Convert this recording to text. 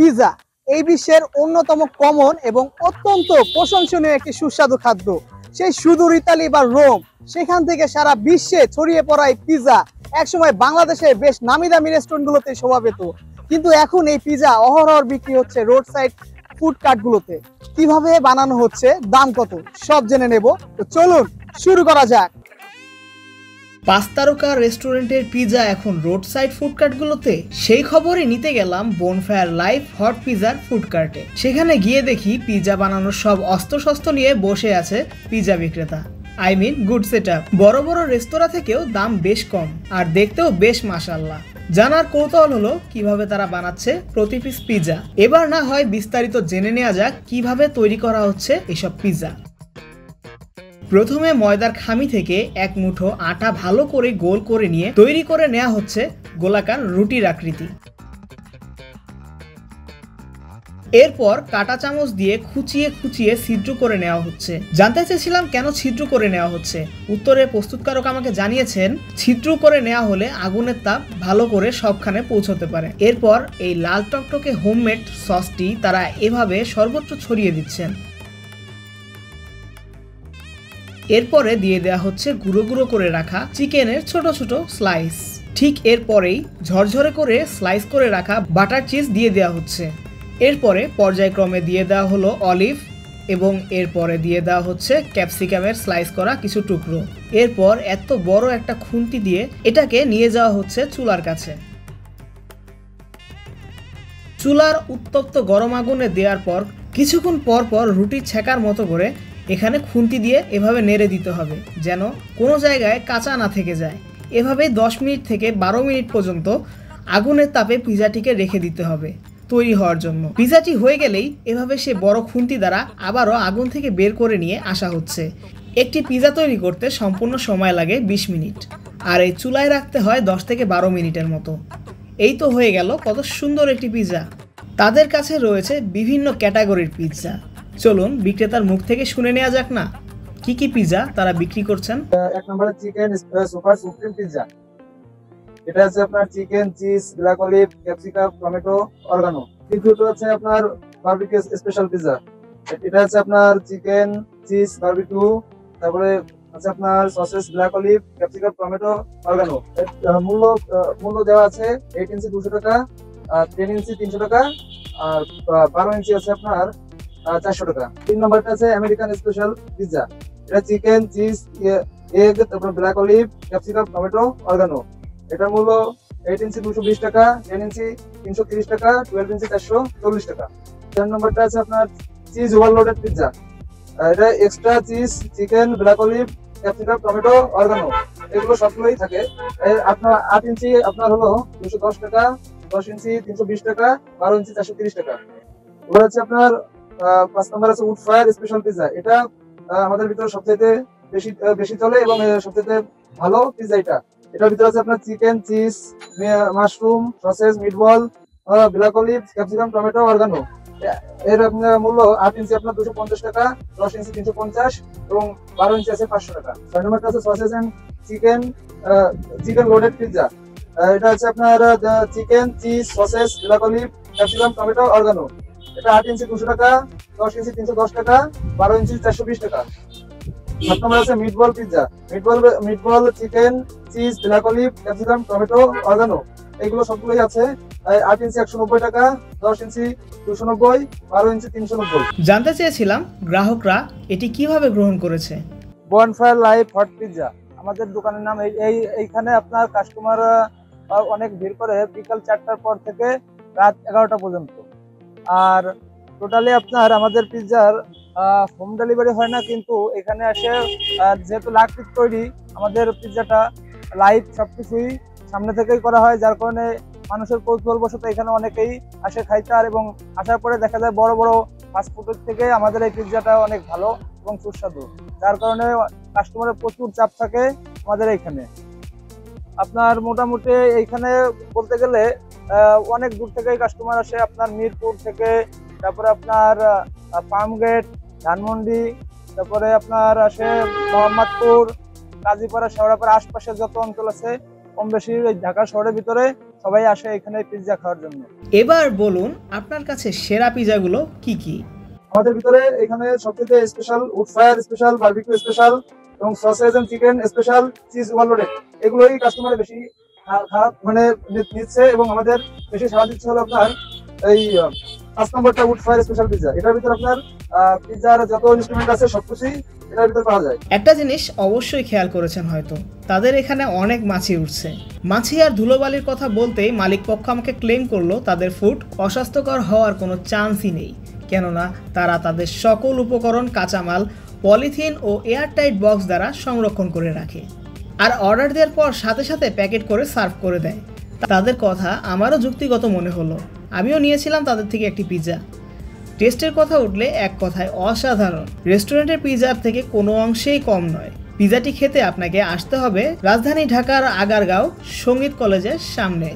Pizza এই বিশ্বের অন্যতম কমন এবং অত্যন্ত প্রশংসনীয় একটি সুস্বাদু খাদ্য। সেই সুদূর ইতালি বা রোম, সেখান থেকে সারা বিশ্বে ছড়িয়ে পড়া এই পিৎজা একসময় বাংলাদেশের বেশ নামি দামি রেস্টুরেন্টগুলোতে শোভা পেত, কিন্তু এখন এই পিৎজা অহরহ বিক্রি হচ্ছে রোড সাইড ফুড কার্টগুলোতে। কিভাবে বানানো হচ্ছে, দাম কত, সব জেনে নেব। তো চলুন শুরু করা যাক। 5 তারকা রেস্টুরেন্টের পিৎজা এখন রোড সাইড ফুড কার্টগুলোতে। সেই খবরই নিতে গেলাম বনফায়ার লাইভ হট পিৎজার ফুড কার্টে। সেখানে গিয়ে দেখি পিৎজা বানানোর সব অস্ত্রশস্ত্র নিয়ে বসে আছে পিৎজা বিক্রেতা। I mean good setup. বড় বড় রেস্তোরাঁ থেকেও দাম বেশ কম আর দেখতেও বেশ মাশাআল্লাহ। জানার কৌতূহল হলো কিভাবে তারা বানাচ্ছে প্রতি পিস পিৎজা। এবার না হয় বিস্তারিত জেনে নেওয়া যাক কিভাবে তৈরি করা হচ্ছে এসব পিৎজা। প্রথমে ময়দার খামি থেকে এক মুঠো আটা ভালো করে গোল করে নিয়ে তৈরি করে নেওয়া হচ্ছে গোলাকার রুটির আকৃতি। এরপর কাঁটা চামচ দিয়ে খুঁচিয়ে খুঁচিয়ে ছিদ্র করে নেওয়া হচ্ছে। জানতে চেয়েছিলাম কেন ছিদ্র করে নেওয়া হচ্ছে। উত্তরে প্রস্তুতকারক আমাকে জানিয়েছেন ছিদ্র করে নেওয়া হলে আগুনের তাপ ভালো করে সবখানে পৌঁছতে পারে। এরপর এই লাল টকটকে হোমমেড সসটি তারা এভাবে সর্বত্র ছড়িয়ে দিচ্ছেন। এরপরে দিয়ে দেওয়া হচ্ছে গুঁড়ো গুঁড়ো করে রাখা চিকেনের ছোট ছোট স্লাইস। ঠিক এরপরেই ঝরঝরে করে স্লাইস করে রাখা বাটার চিজ দিয়ে দেওয়া হচ্ছে। এরপরে পর্যায়ক্রমে দিয়ে দেওয়া হলো অলিভ এবং এরপরে দিয়ে দেওয়া হচ্ছে ক্যাপসিকামের স্লাইস করা কিছু টুকরো। এরপর এত বড় একটা খুন্তি দিয়ে এটাকে নিয়ে যাওয়া হচ্ছে চুলার কাছে। চুলার উত্তপ্ত গরম আগুনে দেওয়ার পর কিছুক্ষণ পর পর রুটি ছেঁকার মতো করে এখানে খুন্তি দিয়ে এভাবে নেড়ে দিতে হবে যেন কোনো জায়গায় কাঁচা না থেকে যায়। এভাবে 10 মিনিট থেকে 12 মিনিট পর্যন্ত আগুনের তাপে পিৎজাটিকে রেখে দিতে হবে তৈরি হওয়ার জন্য। পিৎজাটি হয়ে গেলেই এভাবে সে বড় খুন্তি দ্বারা আবারও আগুন থেকে বের করে নিয়ে আসা হচ্ছে। একটি পিৎজা তৈরি করতে সম্পূর্ণ সময় লাগে 20 মিনিট আর এই চুলায় রাখতে হয় 10 থেকে 12 মিনিটের মতো। এই তো হয়ে গেল কত সুন্দর একটি পিৎজা। তাদের কাছে রয়েছে বিভিন্ন ক্যাটাগরির পিৎজা। চলুন বিক্রেতার মুখ থেকে শুনে নেওয়া যাক না কি কি পিৎজা তারা বিক্রি করছেন। এক নম্বরে চিকেন সুপার সুপ্রিম পিৎজা। এটা আছে আপনার chicken, cheese, black olive, capsicum, tomato, organo. দ্বিতীয়টা আছে আপনার বারবিকিউ স্পেশাল পিৎজা। এটা আছে আপনার চিকেন, চিজ, বারবিকিউ, তারপরে আছে আপনার sausages, black olive, capsicum, tomato, organo. মূল্য দেওয়া আছে 8 ইঞ্চি 200 টাকা, 10 ইঞ্চি 300 টাকা, আর 12 ইঞ্চি আছে আপনার 400 টাকা। 3 নম্বরটা আছে আমেরিকান স্পেশাল পিৎজা। এটা চিকেন, চিজ, এগ, তারপর black olive, capsicum, tomato, organo. এটার মূল্য 8 ইঞ্চি 220 টাকা, 10 ইঞ্চি 330 টাকা, 12 ইঞ্চি 440 টাকা। 4 নম্বরটা আছে আপনার চিজ ওভারলোডেড পিৎজা। এটা extra cheese, chicken, black olive, capsicum, tomato, organo এগুলো সবগুলোই থাকে। আপনার 8 ইঞ্চি আপনার হলো 210 টাকা, 10 ইঞ্চি 320 টাকা, 12 ইঞ্চি 430 টাকা। এবার হচ্ছে আপনার 5 নম্বর আছে উড ফায়ার স্পেশাল পিৎজা। এটা আমাদের ভিতরে সবচেয়ে বেশি চলে এবং সবচেয়ে ভালো পিৎজা এটা। এটার ভিতরে আছে আপনার chicken, cheese, mushroom, sausage, meatball, black olive, capsicum, tomato, organo. এর মূল্য 8 ইঞ্চি আপনার 250 টাকা, 10 ইঞ্চি 350 এবং 12 ইঞ্চি আছে 500 টাকা। 6 নম্বরটা আছে sausage and chicken loaded pizza. এটা আছে আপনার chicken, cheese, sausage, black olive, capsicum, tomato, oregano. এটা 8 ইঞ্চি 200 টাকা, 10 ইঞ্চি 310 টাকা, 12 ইঞ্চি 420 টাকা। 7 নম্বর আছে meatball pizza. Meatball, chicken, cheese, black olive, capsicum, tomato, organo এগুলো সবগুলোই আছে 8 ইঞ্চি 190 টাকা, 10 ইঞ্চি 290, 12 ইঞ্চি 390। জানতে চেয়েছিলাম গ্রাহকরা এটি কিভাবে গ্রহণ করেছে। বনফায়ার লাইভ হট পিৎজা আমাদের দোকানের নাম। এইখানে আপনার কাস্টমার অনেক ভিড় করে বিকাল 4টার পর থেকে রাত 11টা পর্যন্ত। আর টোটালি আপনার আমাদের পিৎজার হোম ডেলিভারি হয় না, কিন্তু এখানে এসে যেহেতু লাকড়ির তৈরি আমাদের পিৎজাটা লাইভ সবকিছুই সামনে থেকেই করা হয়, যার কারণে মানুষের কৌতূহলবশত এখানে অনেকেই আসে খাইতে। আর এবং আসার পরে দেখা যায় বড় বড় ফাস্টফুডের থেকে আমাদের এই পিৎজাটা অনেক ভালো এবং সুস্বাদু, যার কারণে কাস্টমারের প্রচুর চাপ থাকে আমাদের এইখানে। আপনার মোটামুটি এইখানে বলতে গেলে অনেক দূর থেকেই কাস্টমার আসে। আপনার মিরপুর থেকে, তারপরে আপনার ফার্মগেট, ধানমন্ডি, তারপরে আপনার আসে মোহাম্মদপুর, কাজীপাড়া, শেওড়াপাড়া, আশপাশের যত অঞ্চল আছে কম বেশি ঢাকা শহরের ভিতরে সবাই আসে এখানে পিৎজা খাওয়ার জন্য। এবার বলুন আপনার কাছে সেরা পিৎজাগুলো কি কি? আমাদের ভিতরে এখানে সবথেকে special wood fire special, barbecue special এবং sausage and chicken special, cheese overloaded, এগুলোই কাস্টমার বেশি মানে নিচ্ছে এবং আমাদের বেশি সাড়া দিচ্ছে হলো আপনার এই 5 নম্বরটা উড ফায়ার স্পেশাল পিৎজা। এটার ভিতরে আপনার পিৎজার যত ইনস্ট্রুমেন্ট আছে সবকিছুই এটার ভিতরে পাওয়া যায়। একটা জিনিস অবশ্যই খেয়াল করেছেন হয়তো, তাদের এখানে অনেক মাছি উঠছে। মাছি আর ধুলোবালির কথা বলতেই মালিক পক্ষ আমাকে ক্লেম করলো তাদের ফুড অস্বাস্থ্যকর হওয়ার কোনো চান্সই নেই, কেননা তারা তাদের সকল উপকরণ কাঁচামাল পলিথিন ও এয়ারটাইট বক্স দ্বারা সংরক্ষণ করে রাখে আর অর্ডার দেওয়ার পর সাথে সাথে প্যাকেট করে সার্ভ করে দেয়। তাদের কথা আমারও যুক্তিগত মনে হলো। আমিও নিয়েছিলাম তাদের থেকে একটি পিৎজা। টেস্টের কথা উঠলে এক কথায় অসাধারণ। রেস্টুরেন্টের পিৎজার থেকে কোনো অংশেই কম নয়। পিৎজাটি খেতে আপনাকে আসতে হবে রাজধানী ঢাকার আগারগাঁও সঙ্গীত কলেজের সামনে।